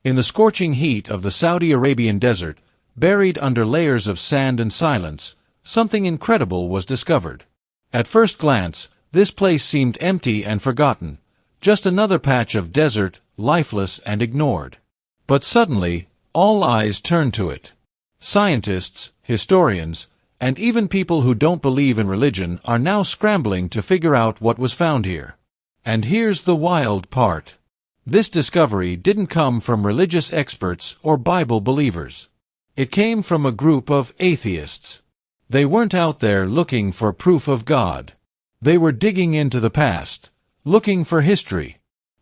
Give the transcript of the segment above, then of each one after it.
In the scorching heat of the Saudi Arabian desert, buried under layers of sand and silence, something incredible was discovered. At first glance, this place seemed empty and forgotten, just another patch of desert, lifeless and ignored. But suddenly, all eyes turned to it. Scientists, historians, and even people who don't believe in religion are now scrambling to figure out what was found here. And here's the wild part. This discovery didn't come from religious experts or Bible believers. It came from a group of atheists. They weren't out there looking for proof of God. They were digging into the past, looking for history.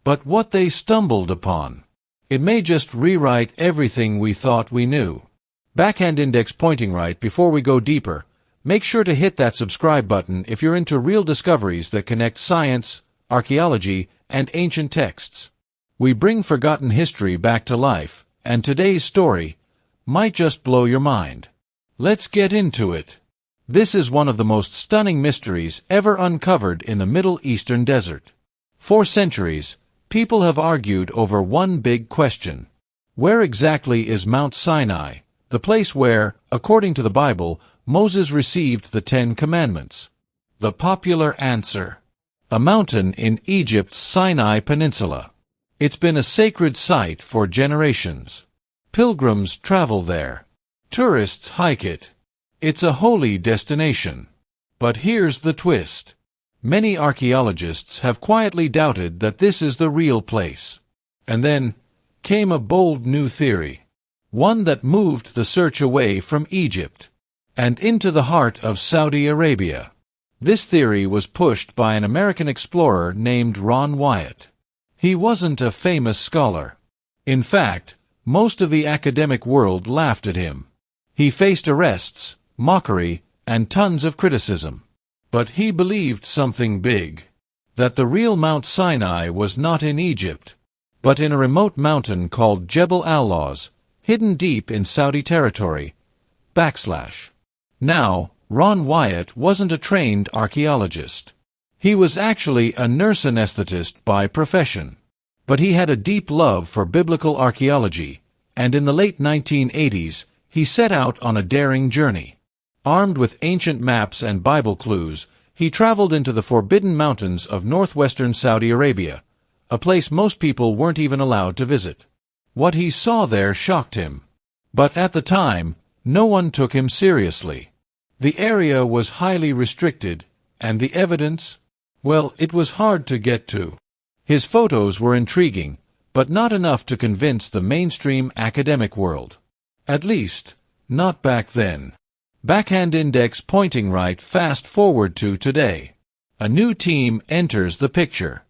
But what they stumbled upon, it may just rewrite everything we thought we knew. Backhand index pointing right. Before we go deeper, make sure to hit that subscribe button if you're into real discoveries that connect science, archaeology, and ancient texts. We bring forgotten history back to life, and today's story might just blow your mind. Let's get into it. This is one of the most stunning mysteries ever uncovered in the Middle Eastern desert. For centuries, people have argued over one big question. Where exactly is Mount Sinai, the place where, according to the Bible, Moses received the 10 Commandments? The popular answer: a mountain in Egypt's Sinai Peninsula. It's been a sacred site for generations. Pilgrims travel there. Tourists hike it. It's a holy destination. But here's the twist. Many archaeologists have quietly doubted that this is the real place. And then came a bold new theory. One that moved the search away from Egypt and into the heart of Saudi Arabia. This theory was pushed by an American explorer named Wyatt. He wasn't a famous scholar. In fact, most of the academic world laughed at him. He faced arrests, mockery, and tons of criticism. But he believed something big. That the real Mount Sinai was not in Egypt, but in a remote mountain called Jebel al-Lawz, hidden deep in Saudi territory. Now, Wyatt wasn't a trained archaeologist. He was actually a nurse anesthetist by profession. But he had a deep love for biblical archaeology, and in the late 1980s, he set out on a daring journey. Armed with ancient maps and Bible clues, he traveled into the forbidden mountains of northwestern Saudi Arabia, a place most people weren't even allowed to visit. What he saw there shocked him. But at the time, no one took him seriously. The area was highly restricted, and the evidence? Well, it was hard to get to. His photos were intriguing, but not enough to convince the mainstream academic world. At least, not back then. Backhand index pointing right. Fast forward to today. A new team enters the picture.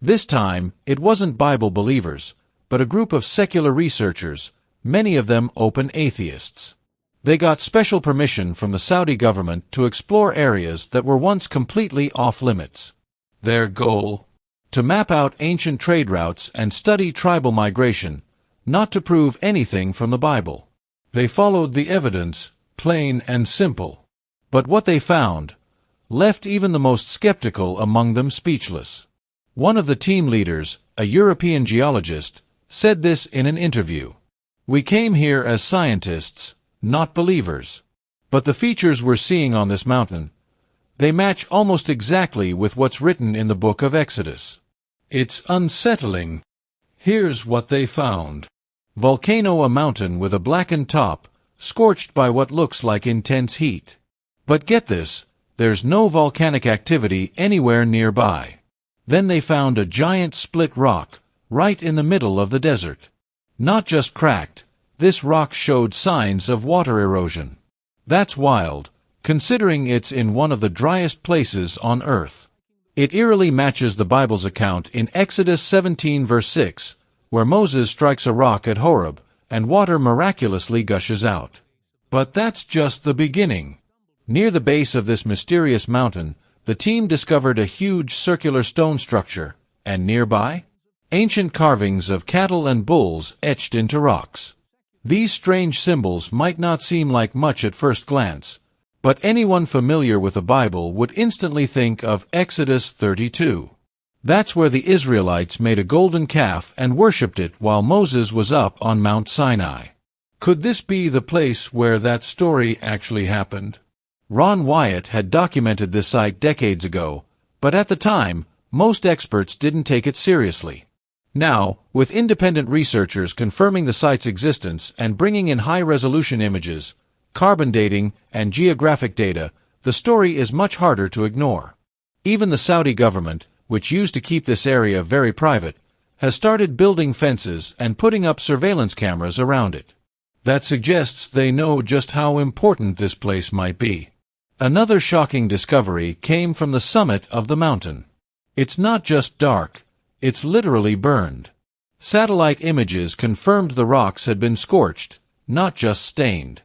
This time, it wasn't Bible believers, but a group of secular researchers, many of them open atheists. They got special permission from the Saudi government to explore areas that were once completely off-limits. Their goal? To map out ancient trade routes and study tribal migration, not to prove anything from the Bible. They followed the evidence, plain and simple. But what they found left even the most skeptical among them speechless. One of the team leaders, a European geologist, said this in an interview. "We came here as scientists, not believers. But the features we're seeing on this mountain, they match almost exactly with what's written in the book of Exodus. It's unsettling." Here's what they found. Volcano: a mountain with a blackened top, scorched by what looks like intense heat. But get this, there's no volcanic activity anywhere nearby. Then they found a giant split rock, right in the middle of the desert. Not just cracked, this rock showed signs of water erosion. That's wild, considering it's in one of the driest places on Earth. It eerily matches the Bible's account in Exodus 17 verse 6, where Moses strikes a rock at Horeb, and water miraculously gushes out. But that's just the beginning. Near the base of this mysterious mountain, the team discovered a huge circular stone structure, and nearby, ancient carvings of cattle and bulls etched into rocks. These strange symbols might not seem like much at first glance, but anyone familiar with the Bible would instantly think of Exodus 32. That's where the Israelites made a golden calf and worshipped it while Moses was up on Mount Sinai. Could this be the place where that story actually happened? Ron Wyatt had documented this site decades ago, but at the time, most experts didn't take it seriously. Now, with independent researchers confirming the site's existence and bringing in high-resolution images, carbon dating, and geographic data, the story is much harder to ignore. Even the Saudi government, which used to keep this area very private, has started building fences and putting up surveillance cameras around it. That suggests they know just how important this place might be. Another shocking discovery came from the summit of the mountain. It's not just dark, it's literally burned. Satellite images confirmed the rocks had been scorched, not just stained.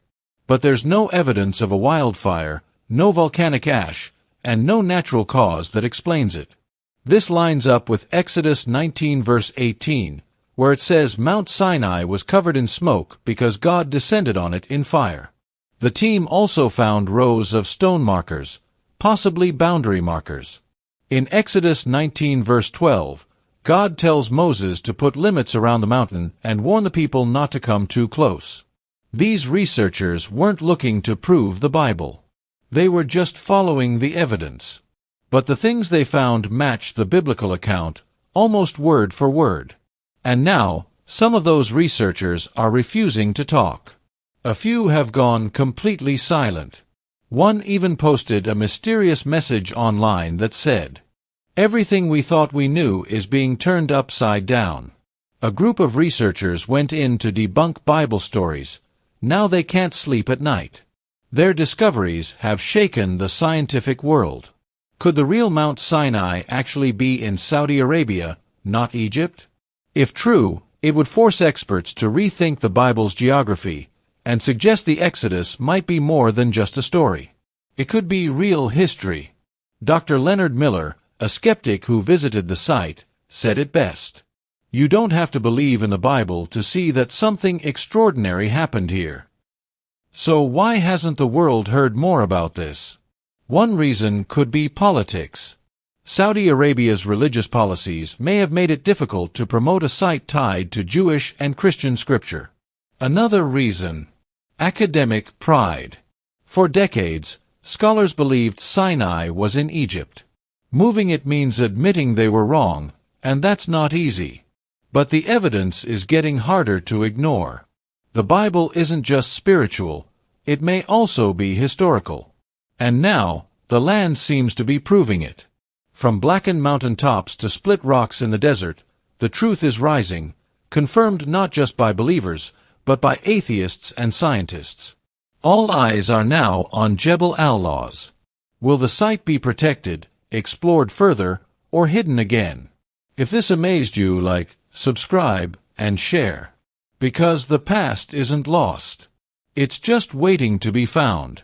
But there's no evidence of a wildfire, no volcanic ash, and no natural cause that explains it. This lines up with Exodus 19 verse 18, where it says Mount Sinai was covered in smoke because God descended on it in fire. The team also found rows of stone markers, possibly boundary markers. In Exodus 19 verse 12, God tells Moses to put limits around the mountain and warn the people not to come too close. These researchers weren't looking to prove the Bible. They were just following the evidence. But the things they found matched the biblical account, almost word for word. And now, some of those researchers are refusing to talk. A few have gone completely silent. One even posted a mysterious message online that said, "Everything we thought we knew is being turned upside down." A group of researchers went in to debunk Bible stories. Now they can't sleep at night. Their discoveries have shaken the scientific world. Could the real Mount Sinai actually be in Saudi Arabia, not Egypt? If true, it would force experts to rethink the Bible's geography and suggest the Exodus might be more than just a story. It could be real history. Dr. Leonard Miller, a skeptic who visited the site, said it best. You don't have to believe in the Bible to see that something extraordinary happened here. So why hasn't the world heard more about this? One reason could be politics. Saudi Arabia's religious policies may have made it difficult to promote a site tied to Jewish and Christian scripture. Another reason: academic pride. For decades, scholars believed Sinai was in Egypt. Moving it means admitting they were wrong, and that's not easy. But the evidence is getting harder to ignore. The Bible isn't just spiritual, it may also be historical. And now, the land seems to be proving it. From blackened mountain tops to split rocks in the desert, the truth is rising, confirmed not just by believers, but by atheists and scientists. All eyes are now on Jebel al-Lawz. Will the site be protected, explored further, or hidden again? If this amazed you, like, subscribe, and share. Because the past isn't lost. It's just waiting to be found.